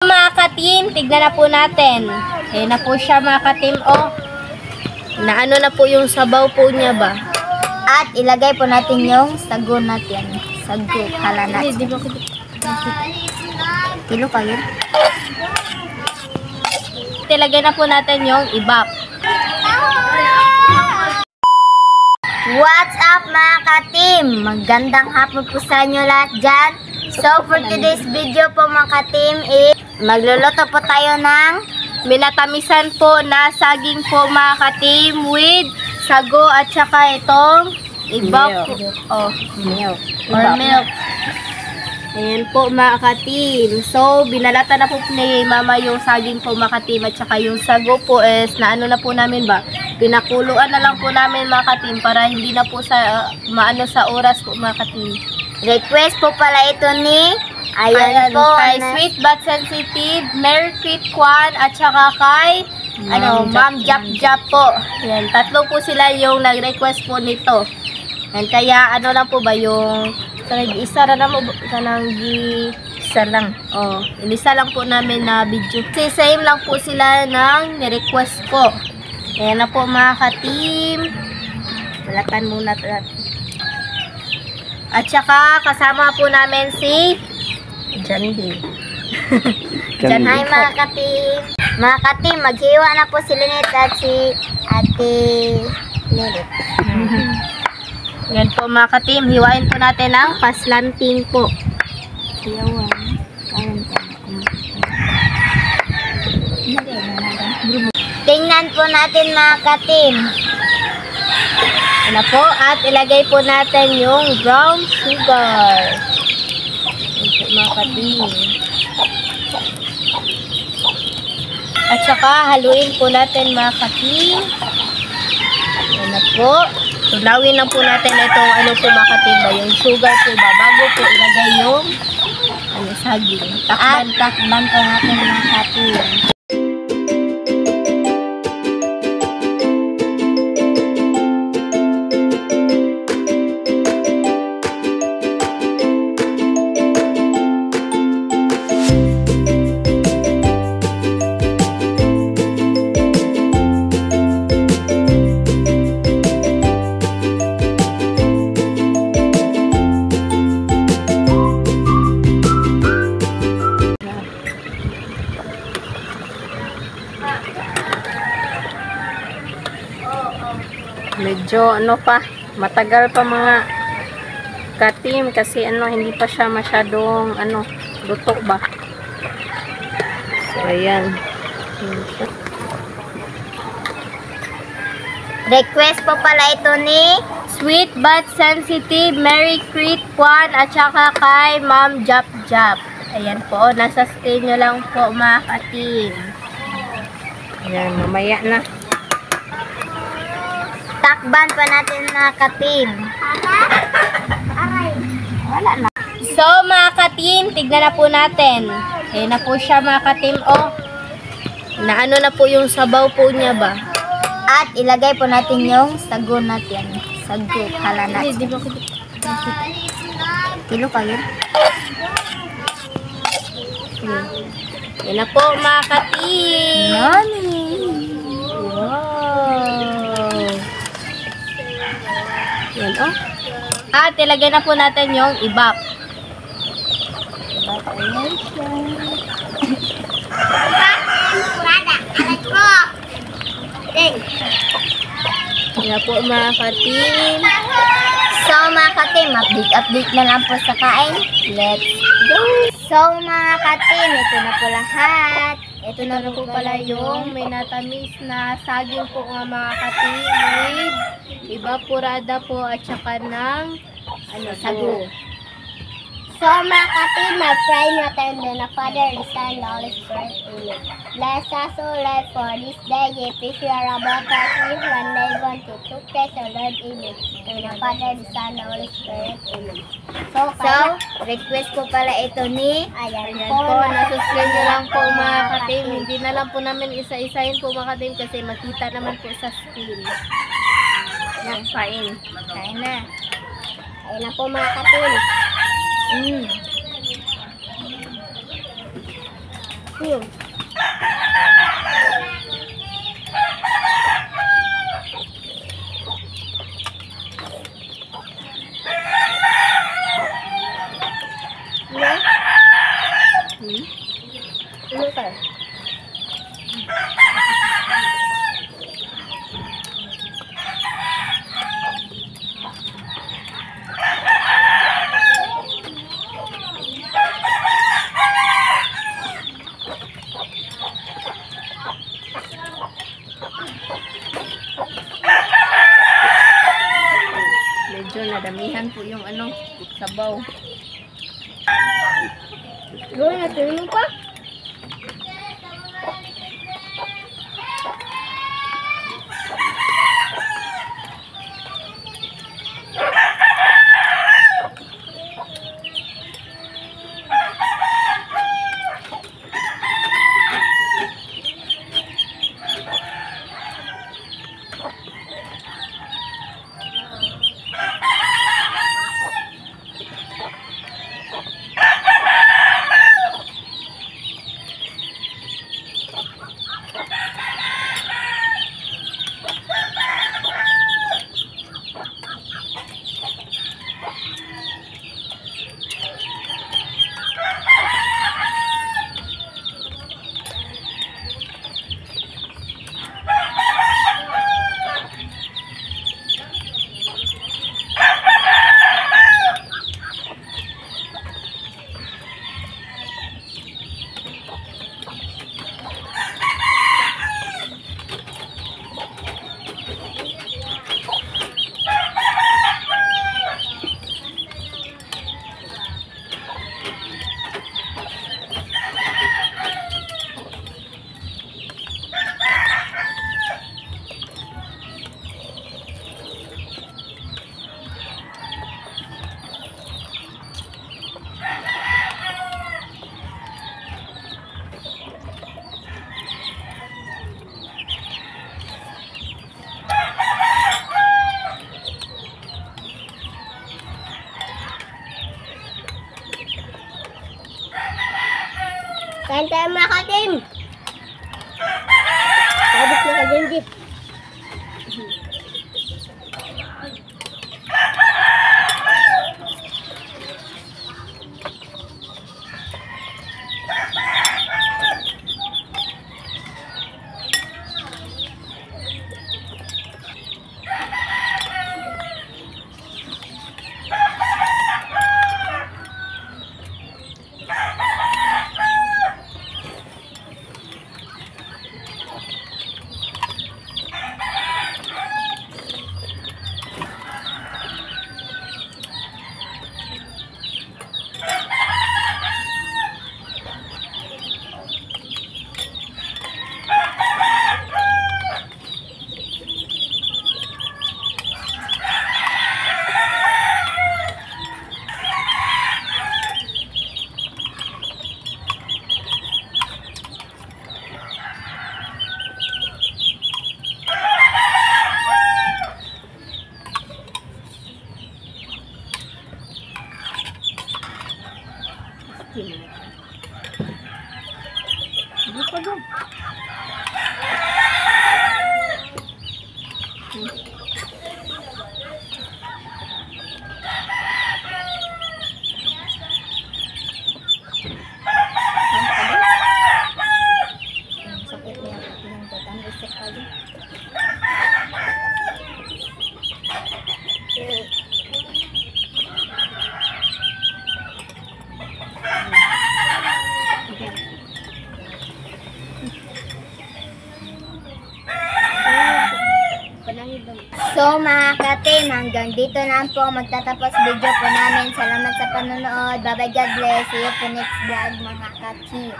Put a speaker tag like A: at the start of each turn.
A: mga ka-team, tignan na po natin. Na po siya mga ka-team. Naano na po yung sabaw po niya ba?
B: At ilagay po natin yung sago natin. Sago, hala natin.
A: Di ba
B: Kilo pa yun?
A: Ilagay na po natin yung ibap.
B: What's up mga ka-team? Magandang hapon po sa inyo lahat dyan. So for today's video po mga ka-team is magluluto po tayo ng
A: Minatamisan po na saging po mga ka-team with sago at saka itong ibap po.
B: milk.
A: Milk. Ayan po mga ka-team. So, binalata na po ni mama yung saging po mga ka-team at saka yung sago po is naano na po namin ba? Pinakuluan na lang po namin mga ka-team para hindi na po sa maano sa oras po mga ka-team.
B: Request po pala ito ni
A: Ayan po, kay Sweet But Sensitive, Mary Crit Kwan at saka kay Ma'am Jap Jap po. Ayan, tatlo po sila yung nag-request po nito. And kaya lang po ba yung isa na mo isa lang. Inisa lang po namin na video. Kasi same lang po sila ng ni-request po. Ayan na po mga ka-team. Balatan muna natin. At saka kasama po namin si Jandy.
B: Hi mga ka-team. Mga ka-team, maghiwa na po si Lynette at si Ate Lynette.
A: Yan po mga ka-team, hiwain po natin ang paslanting po.
B: Hiwain. Tingnan po natin mga ka-team.
A: Ano po, at ilagay po natin yung brown sugar. Yan po mga ka-team. At saka haluin po natin mga ka-team. Yan na po. Tunawin lang po natin itong po mga ka-team ba, yung sugar po ba, bago po ilagay yung saging.
B: Takban po natin mga ka-team.
A: Medyo matagal pa mga ka-team kasi hindi pa siya masyadong luto ba. So ayan.
B: Request po pala ito ni
A: Sweet But Sensitive, Mary Crit Kwan at saka kay Ma'am Jap Jap. Ayan po, nasa screen nyo lang po mga ka-team. Ayan, mamaya na.
B: Takban pa natin mga ka-team. Wala na.
A: So mga ka-team, tignan na po natin. Ayan na po siya mga ka-team. Naano na po yung sabaw po niya ba?
B: At ilagay po natin yung sago natin. Sago, hala natin.
A: Di ba
B: Kilo pa yun?
A: Ayan na po mga ka-team.
B: Yummy!
A: Yan At ilagay na po natin yung ibap. Yan na po mga ka-team.
B: So mga ka-team, update na lang po sa kain. Let's go! So mga ka-team, ito na po lahat.
A: Ito na po pala yung may natamis na saging po mga ka-team with evaporada po at saka ng sago.
B: So mga ka-team, mag-pray natin din na Father and Son and Holy Spirit. Amen. Bless us, O Lord, for this day. If you are about us, if one day want to took place, O Lord, amen. And the Father and Son and Holy Spirit. Amen. So request po pala ito ni
A: Ayan po, nasuscreen nyo lang po mga ka-team. Hindi na lang po namin isa-isahin po mga ka-team kasi makita naman po sa screen. Yan, kain.
B: Kain na. Kain na po mga ka-team. Yun. Ano? Ano ka?
A: Medyo nadamihan po yung ano, sabaw.
B: Gawin natin mo pa? Kain tayo mga katim. Sabit na ka dyan, Jeep.
A: Hindi pa doon.
B: Sakit niya. Pinangkatan. Reset lagi. So mga katim, hanggang dito na po magtatapos video po namin. Salamat sa panonood. Bye bye, God bless. See you po next vlog mga katim.